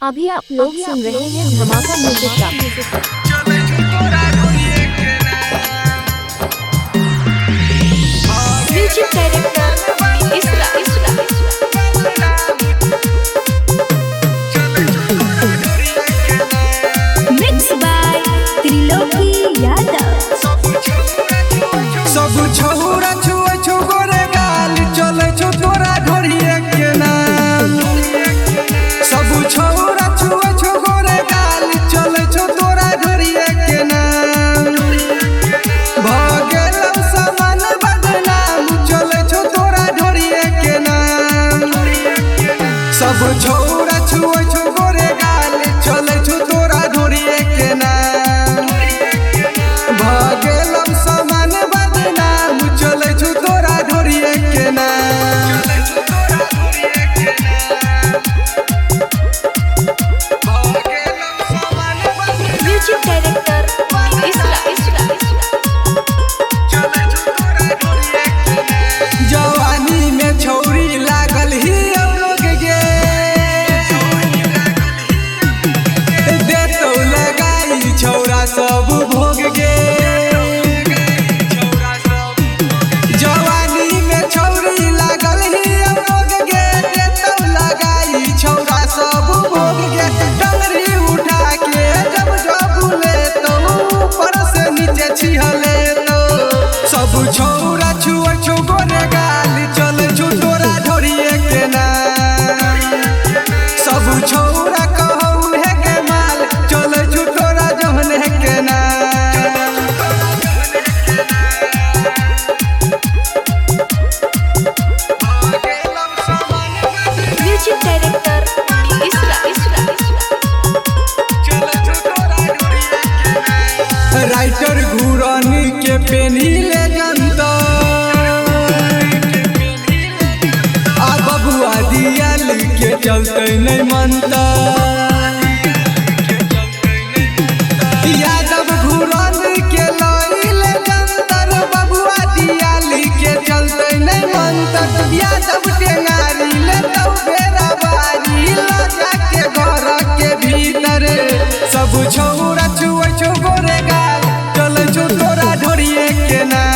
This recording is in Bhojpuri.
अभी आप लोग सुन रहे हैं धमाका म्यूजिक का। म्यूजिक डायरेक्टर इसरा मिक्स बाय त्रिलोकी यादव। सब छौरा छुए छो गोरे गाल चले छो तोरा ढोरिए के नाम। सब छौरा छुए छो गोरे गाल चले छो तोरा ढोरिए के नाम। भगेलौ समान बदनाम चले छो तोरा ढोरिए के नाम। सब छौरा छुए छो गोरे गाल चले छो तोरा ढोरिए के नाम। भगेलौ समान बदनाम चले छो तोरा ढोरिए के नाम। म्यूजिक डायरेक्टर जवानी में छौरी लागल ही लोग गे देतौ लगाई छौरा सब भोग गे। जवानी में छौरी लागल ही लोग गे देतौ लगाई छौरा सब भोग गे। डंगरी उठा के जब बुले तो ऊपर से नीचे छिहले तो सब छौरा छुए छो गोरे गाल चले छो तोरा ढोरिए के नाम। सब छौरा कहू है के माल चले छो तोरा जहने के नाम। म्यूजिक डायरेक्टर राइटर घुरानी के पेनी ले जनता आ बबुआ दियल के चलते नहीं मनता। यादव घुरानी के लइले जंतर बबुआ दियल के चलते नहीं मनता। यादव टेंगारी ले तो बेरा बारी लगा के घर के भीतर सब छौरा छुए छो गोरे गाल चले छो तोरा ढोरिए के नाम।